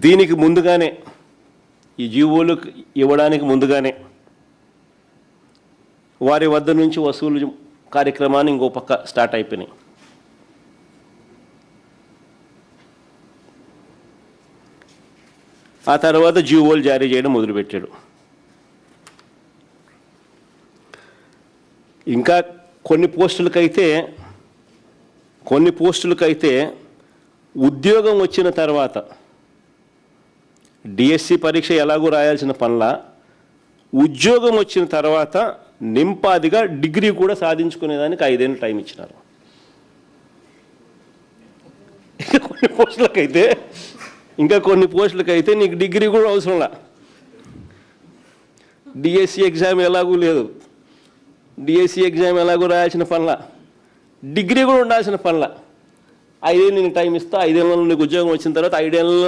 దీనికి ముందుగానే ఈ జీవోలు ఇవ్వడానికి ముందుగానే వారి వద్ద నుంచి వసూలు కార్యక్రమాన్ని ఇంకో పక్క స్టార్ట్ అయిపోయినాయి. ఆ తర్వాత జీవోలు జారీ చేయడం మొదలుపెట్టాడు. ఇంకా కొన్ని పోస్టులకైతే ఉద్యోగం వచ్చిన తర్వాత డిఎస్సి పరీక్ష ఎలాగో రాయాల్సిన పనుల ఉద్యోగం వచ్చిన తర్వాత నింపాదిగా డిగ్రీ కూడా సాధించుకునేదానికి 5 ఏళ్ళు టైం ఇచ్చినారు. ఇంకా కొన్ని పోస్టులకైతే నీకు డిగ్రీ కూడా అవసరంలా. డిఎస్సి ఎగ్జామ్ ఎలాగూ లేదు, డిఎస్సి ఎగ్జామ్ ఎలాగో రాయాల్సిన పనుల డిగ్రీ కూడా ఉండాల్సిన పనుల 5 ఏళ్ళు నీకు టైం ఇస్తా, 5 ఏళ్ళలో నీకు ఉద్యోగం వచ్చిన తర్వాత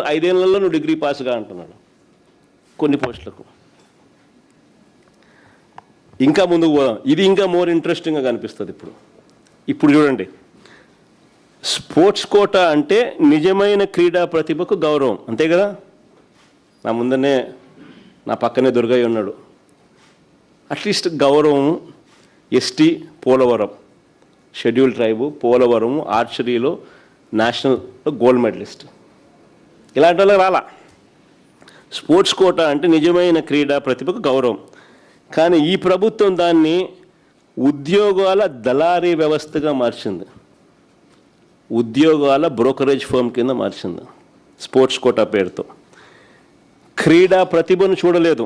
5 ఏళ్ళలో నువ్వు డిగ్రీ పాస్గా అంటున్నాడు కొన్ని పోస్టులకు. ఇంకా ముందుకు పోదాం, ఇది ఇంకా మోర్ ఇంట్రెస్టింగ్గా కనిపిస్తుంది. ఇప్పుడు చూడండి, స్పోర్ట్స్ కోటా అంటే నిజమైన క్రీడా ప్రతిభకు గౌరవం, అంతే కదా. నా ముందనే నా పక్కనే దుర్గయ్య ఉన్నాడు. అట్లీస్ట్ గౌరవం. ST Polavaram schedule tribe, Polavaram ఆర్చరీలో నేషనల్ గోల్డ్ మెడలిస్ట్, ఇలాంటి వాళ్ళకి రాలా. స్పోర్ట్స్ కోటా అంటే నిజమైన క్రీడా ప్రతిభకు గౌరవం. కానీ ఈ ప్రభుత్వం దాన్ని ఉద్యోగాల దళారీ వ్యవస్థగా మార్చింది, ఉద్యోగాల బ్రోకరేజ్ ఫర్మ్ కింద మార్చింది స్పోర్ట్స్ కోటా పేరుతో. క్రీడా ప్రతిభను చూడలేదు,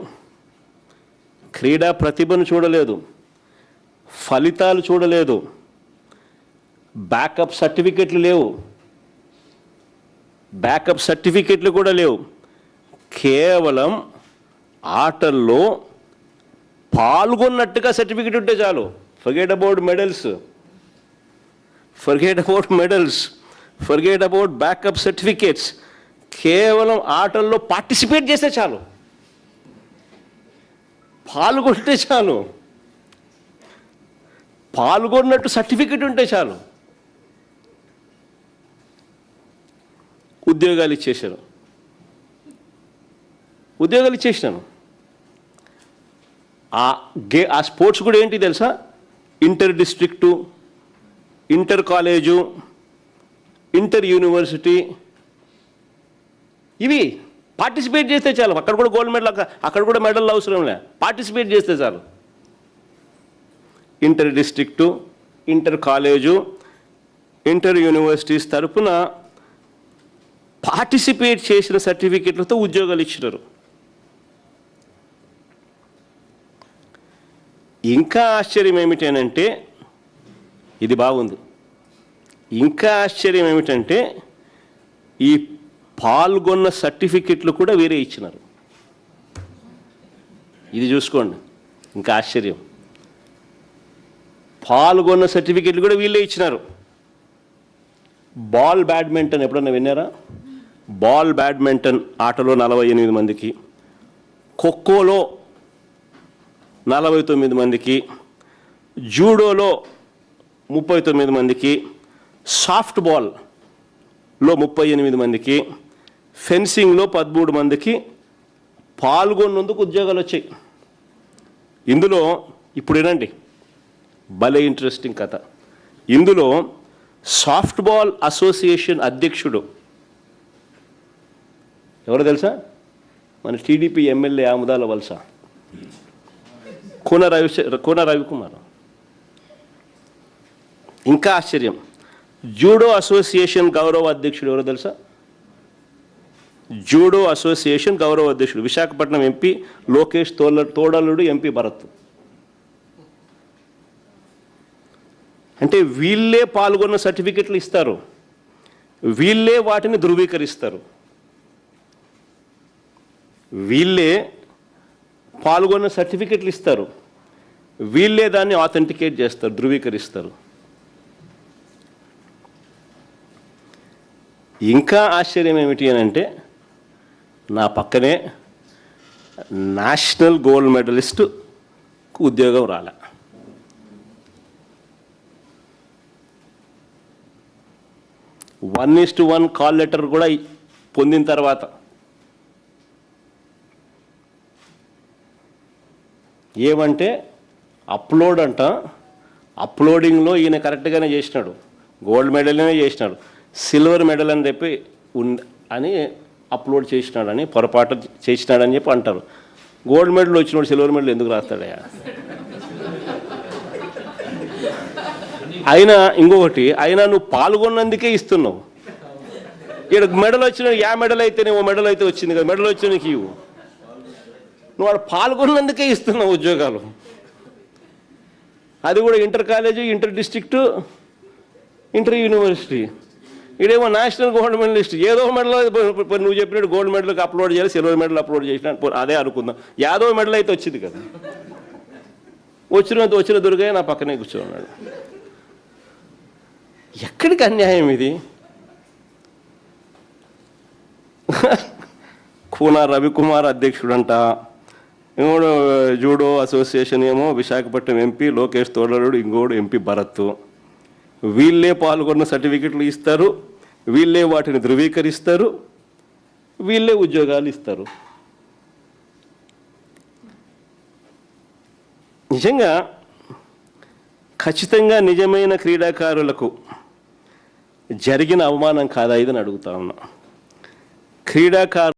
ఫలితాలు చూడలేదు, బ్యాకప్ సర్టిఫికెట్లు కూడా లేవు. కేవలం ఆటల్లో పాల్గొన్నట్టుగా సర్టిఫికెట్ ఉంటే చాలు. Forget about medals, forget about backup certificates. కేవలం ఆటల్లో పార్టిసిపేట్ చేస్తే చాలు, పాల్గొంటే చాలు, పాల్గొన్నట్టు సర్టిఫికెట్ ఉంటే చాలు, ఉద్యోగాలు ఇచ్చేసాను. ఆ స్పోర్ట్స్ కూడా ఏంటి తెలుసా, inter district, inter college, inter university, ఇవి పార్టిసిపేట్ చేస్తే చాలు. అక్కడ కూడా గోల్డ్ మెడల్, అక్కడ కూడా మెడల్ అవసరం లే, పార్టిసిపేట్ చేస్తే చాలు. Inter district, inter college, inter universities తరపున పార్టిసిపేట్ చేసిన సర్టిఫికెట్లతో ఉద్యోగాలు ఇచ్చినారు. ఇంకా ఆశ్చర్యం ఏమిటంటే, ఇది బాగుంది, ఇంకా ఆశ్చర్యం ఏమిటంటే ఈ పాల్గొన్న సర్టిఫికెట్లు కూడా వేరే ఇచ్చినారు. ఇది చూసుకోండి, ఇంకా ఆశ్చర్యం, పాల్గొన్న సర్టిఫికెట్లు కూడా వీళ్ళే ఇచ్చినారు. బాల్ బ్యాడ్మింటన్ ఎప్పుడన్నా విన్నారా? బాల్ బ్యాడ్మింటన్ ఆటలో 48 మందికి, ఖోఖోలో 49 మందికి, జూడోలో 39 మందికి, సాఫ్ట్ బాల్లో 38 మందికి, ఫెన్సింగ్లో 13 మందికి పాల్గొన్నందుకు ఉద్యోగాలు వచ్చాయి. ఇందులో ఇప్పుడు వినండి, భలే ఇంట్రెస్టింగ్ కథ. ఇందులో సాఫ్ట్ బాల్ అసోసియేషన్ అధ్యక్షుడు ఎవరో తెలుసా? మన టీడీపీ ఎమ్మెల్యే ఆముదాల వలస కోన రవికుమార్. ఇంకా ఆశ్చర్యం, జూడో అసోసియేషన్ గౌరవ అధ్యక్షుడు ఎవరో తెలుసా? జూడో అసోసియేషన్ గౌరవ అధ్యక్షుడు విశాఖపట్నం ఎంపీ లోకేష్ తోడలుడు, ఎంపీ భరత్. అంటే వీళ్ళే పాల్గొన్న సర్టిఫికెట్లు ఇస్తారు, వీళ్ళే వాటిని ధృవీకరిస్తారు, వీళ్ళే పాల్గొన్న సర్టిఫికెట్లు ఇస్తారు, వీళ్ళే దాన్ని ఆథెంటికేట్ చేస్తారు, ధృవీకరిస్తారు. ఇంకా ఆశ్చర్యం ఏమిటి అని అంటే, నా పక్కనే నేషనల్ గోల్డ్ మెడలిస్టు ఉద్యోగం రాలే. వన్ 1:1 కాల్ లెటర్ కూడా పొందిన తర్వాత ఏమంటే అప్లోడ్ అంట, అప్లోడింగ్లో ఈయన కరెక్ట్గానే చేసినాడు, గోల్డ్ మెడల్నే చేసినాడు, సిల్వర్ మెడల్ అని చెప్పి అని అప్లోడ్ చేసినాడని పొరపాటు చేసినాడని చెప్పి అంటారు. గోల్డ్ మెడల్ వచ్చినోడు సిల్వర్ మెడల్ ఎందుకు రాస్తాడయా? అయినా ఇంకొకటి, అయినా నువ్వు పాల్గొన్నందుకే ఇస్తున్నావు. ఇక్కడ మెడల్ వచ్చిన మెడల్ అయితేనే ఓ మెడల్ అయితే వచ్చింది కదా, మెడల్ వచ్చిన నీకు ఇవ్వు. నువ్వు వాడు పాల్గొన్నందుకే ఇస్తున్నావు ఉద్యోగాలు. అది కూడా inter college, inter district, inter university. ఇదేమో నేషనల్ గోల్డ్ మెడలిస్ట్. ఏదో మెడల్ నువ్వు చెప్పినట్టు గోల్డ్ మెడల్కి అప్లోడ్ చేయాలి, సిల్వర్ మెడల్ అప్లోడ్ చేసిన అదే అనుకుందాం. యాదో మెడల్ అయితే వచ్చింది కదా, వచ్చిన దుర్గయ్య నా పక్కనే కూర్చోన్నాడు. ఎక్కడికి అన్యాయం ఇది? కూనా రవికుమార్ అధ్యక్షుడంట, ఇంకోడు జూడో అసోసియేషన్ ఏమో విశాఖపట్నం ఎంపీ లోకేష్ తోడరుడు, ఇంకోడు ఎంపీ భరత్. వీళ్ళే పాల్గొన్న సర్టిఫికెట్లు ఇస్తారు, వీళ్ళే వాటిని ధృవీకరిస్తారు, వీళ్ళే ఉద్యోగాలు ఇస్తారు. నిజంగా ఖచ్చితంగా నిజమైన క్రీడాకారులకు జరిగిన అవమానం కాదా ఇదని అడుగుతా ఉన్నా. క్రీడాకారు